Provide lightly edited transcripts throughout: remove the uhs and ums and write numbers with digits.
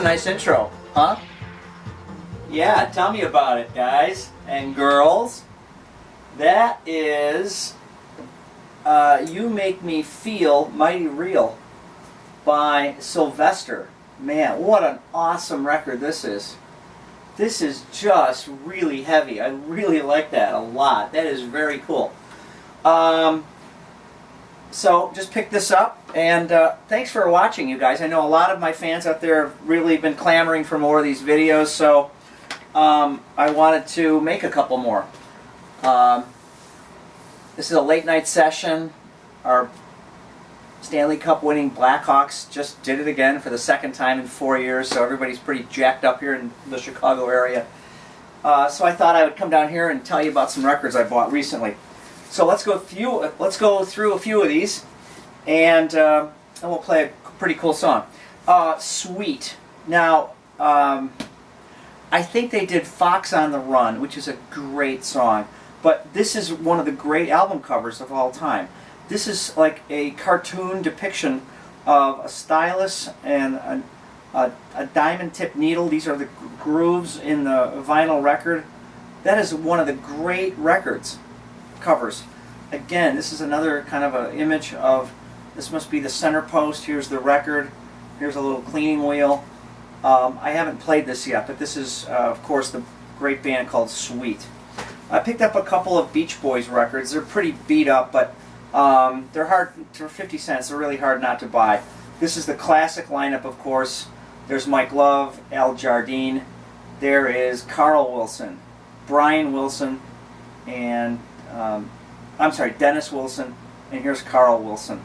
a nice intro, huh? Yeah, tell me about it, guys and girls. That is You Make Me Feel Mighty Real by Sylvester. Man, what an awesome record this is. This is just really heavy. I really like that a lot. That is very cool. So just pick this up, and thanks for watching, you guys. I know a lot of my fans out there have really been clamoring for more of these videos, so I wanted to make a couple more. This is a late night session. Our Stanley Cup winning Blackhawks just did it again for the second time in 4 years, so everybody's pretty jacked up here in the Chicago area. So I thought I would come down here and tell you about some records I bought recently. So let's go through a few of these, and we'll play a pretty cool song. Sweet. Now, I think they did Fox on the Run, which is a great song, but this is one of the great album covers of all time. This is like a cartoon depiction of a stylus and a diamond-tipped needle. These are the grooves in the vinyl record. That is one of the great records covers. Again, this is another kind of an image of, this must be the center post. Here's the record. Here's a little cleaning wheel. I haven't played this yet, but this is, of course, the great band called Sweet. I picked up a couple of Beach Boys records. They're pretty beat up, but they're hard, for 50 cents, they're really hard not to buy. This is the classic lineup, of course. There's Mike Love, Al Jardine. There is Carl Wilson, Brian Wilson, and Dennis Wilson, and here's Carl Wilson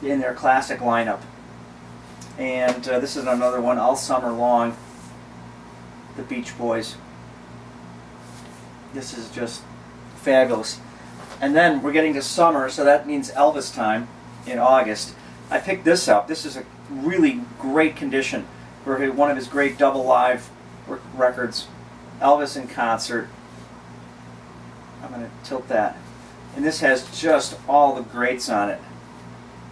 in their classic lineup. And this is another one, All Summer Long, the Beach Boys. This is just fabulous. And then we're getting to summer, so that means Elvis time in August. I picked this up. This is a really great condition for one of his great double live records, Elvis in Concert. I'm going to tilt that. And this has just all the greats on it.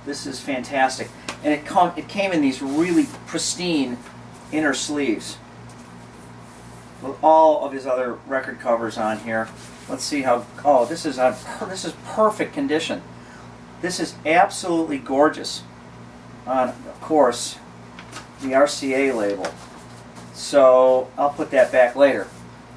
This is fantastic. And it came in these really pristine inner sleeves with all of his other record covers on here. Let's see how, oh, this is perfect condition. This is absolutely gorgeous on, of course, the RCA label. So I'll put that back later.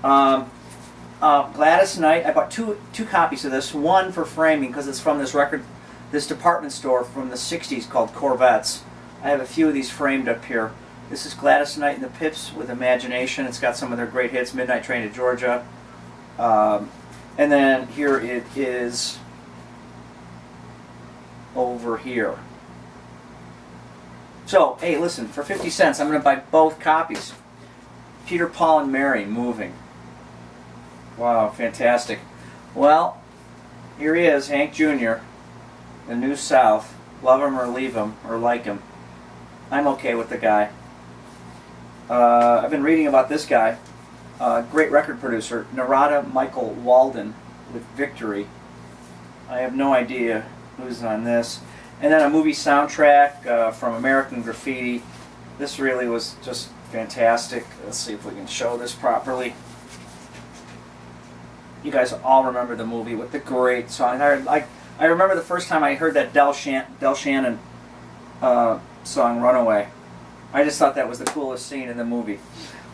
Gladys Knight, I bought two copies of this. One for framing because it's from this department store from the 60s called Corvettes. I have a few of these framed up here. This is Gladys Knight and the Pips with Imagination. It's got some of their great hits, Midnight Train to Georgia. And then here it is over here. So, hey, listen, for 50 cents, I'm going to buy both copies. Peter, Paul, and Mary, Moving. Wow, fantastic. Well, here he is, Hank Jr., the New South. Love him or leave him, or like him. I'm okay with the guy. I've been reading about this guy. Great record producer, Narada Michael Walden with Victory. I have no idea who's on this. And then a movie soundtrack from American Graffiti. This really was just fantastic. Let's see if we can show this properly. You guys all remember the movie with the great song. I remember the first time I heard that Del Shannon song, Runaway. I just thought that was the coolest scene in the movie.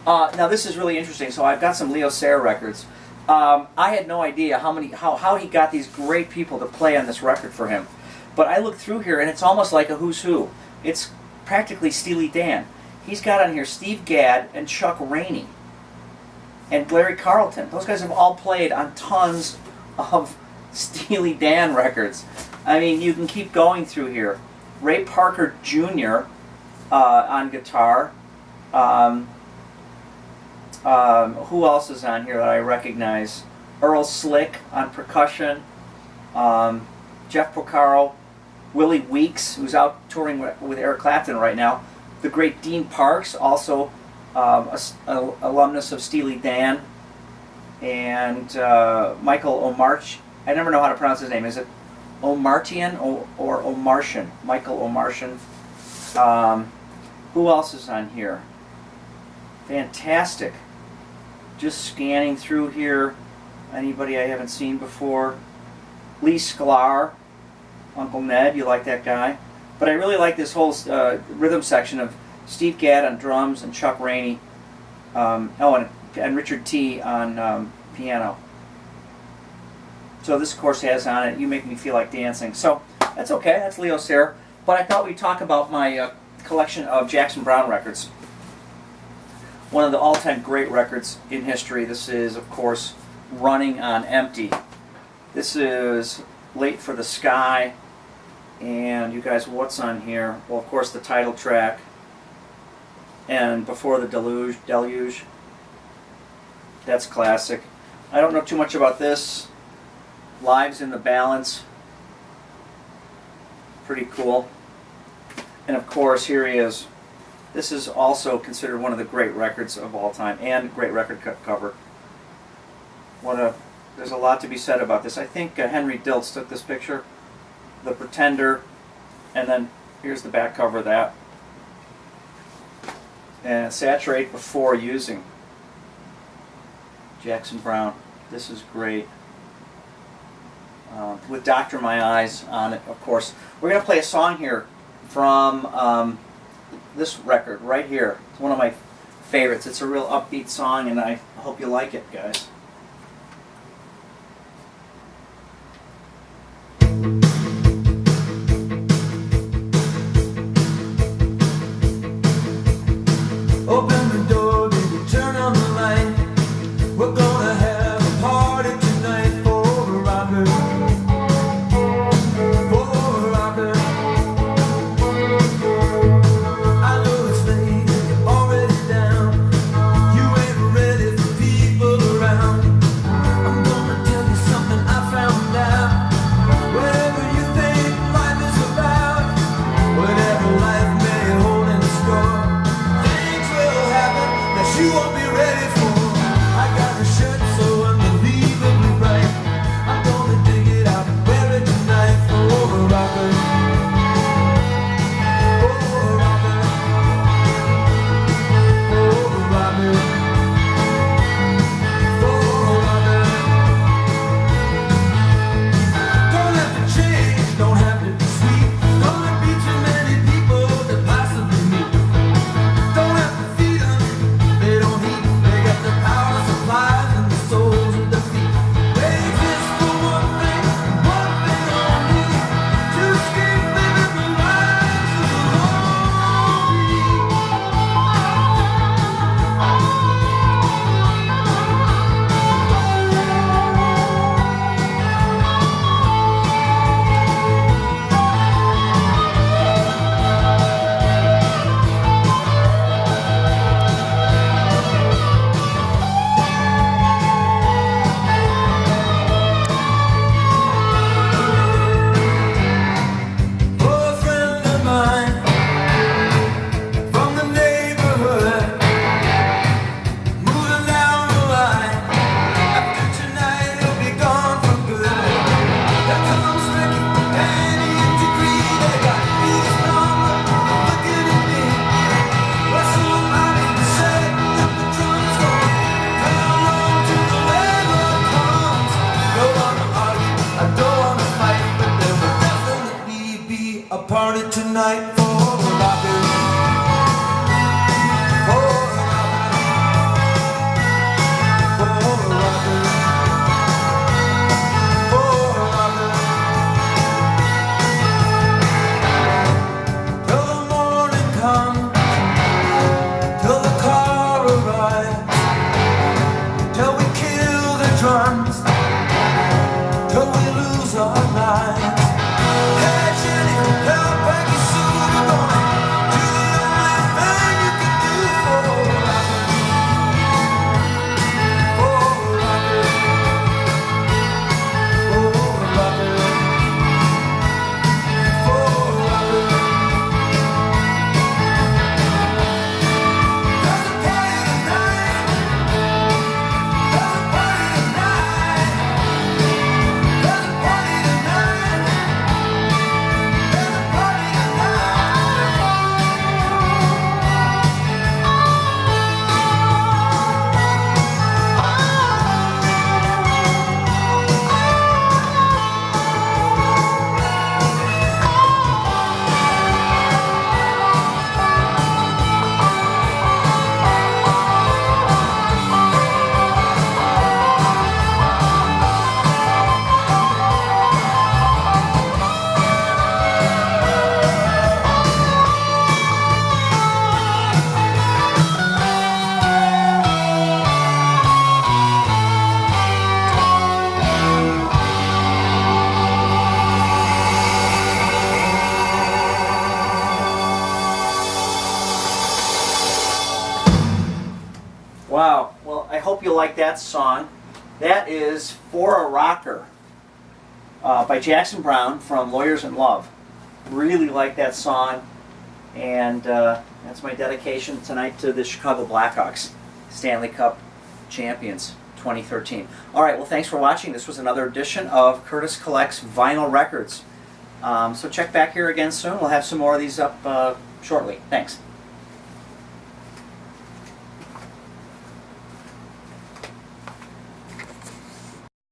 Now this is really interesting. So I've got some Leo Sayer records. I had no idea how he got these great people to play on this record for him. But I looked through here and it's almost like a who's who. It's practically Steely Dan. He's got on here Steve Gadd and Chuck Rainey and Larry Carlton. Those guys have all played on tons of Steely Dan records. I mean, you can keep going through here. Ray Parker Jr. On guitar. Who else is on here that I recognize? Earl Slick on percussion. Jeff Porcaro. Willie Weeks, who's out touring with Eric Clapton right now. The great Dean Parks, also an alumnus of Steely Dan. And Michael Omartian. I never know how to pronounce his name. Is it Omartian or Omartian? Michael Omartian. Who else is on here? Fantastic. Just scanning through here. Anybody I haven't seen before? Lee Sklar, Uncle Ned, you like that guy? But I really like this whole rhythm section of Steve Gadd on drums and Chuck Rainey. And Richard T on piano. So this, of course, has on it, You Make Me Feel Like Dancing. So that's okay, that's Leo Sayer. But I thought we'd talk about my collection of Jackson Browne records. One of the all-time great records in history. This is, of course, Running on Empty. This is Late for the Sky. And you guys, what's on here? Well, of course, the title track. And Before the Deluge. That's classic. I don't know too much about this. Lives in the Balance. Pretty cool. And of course, here he is. This is also considered one of the great records of all time, and great record cover. There's a lot to be said about this. I think Henry Diltz took this picture. The Pretender, and then here's the back cover of that. And Saturate Before Using. Jackson Browne. This is great. With Doctor My Eyes on it, of course. We're going to play a song here from this record right here. It's one of my favorites. It's a real upbeat song, and I hope you like it, guys. Open the door, baby, turn on the light. We're gonna have a party tonight for a rocker. For a rocker. I know it's late and you're already down. You ain't ready for people around. I'm gonna tell you something I found out. Whatever you think life is about, whatever life may hold in store, you won't be ready for. I got a shirt so unbelievably bright. I'm gonna dig it out and wear it tonight for a rocker. For a rocker. For a rocker. For a rocker. Don't have to change, don't have to be sweet. Don't have to be too many people to possibly meet. Don't have to feed them. They don't eat, they got the power supplies and the souls of the feet. They exist for one thing only, to escape living the lives of the lonely. For a friend of mine from the neighborhood, moving down the line. After tonight, he'll be gone for good. Here comes Ricky, Danny, and Degree. They got Pete's number, looking at me. What's somebody to say that the drums go down on to the level comes? Don't wanna argue, I don't wanna fight, but there will definitely be a party tonight for a rocker. For a rocker. For a rocker. For a rocker. Till the morning comes, till the car arrives, till we kill the drums, till we lose our lives. Hey Jenny, help back your suit, we're gonna do the only thing you can do for a rocker. For a rocker. For a rocker. For a rocker. There's a party tonight. There's a party tonight. Wow. Well, I hope you like that song. That is For a Rocker by Jackson Browne from Lawyers in Love. Really like that song. And that's my dedication tonight to the Chicago Blackhawks, Stanley Cup champions 2013. All right, well, thanks for watching. This was another edition of Curtis Collects Vinyl Records. So check back here again soon. We'll have some more of these up shortly. Thanks.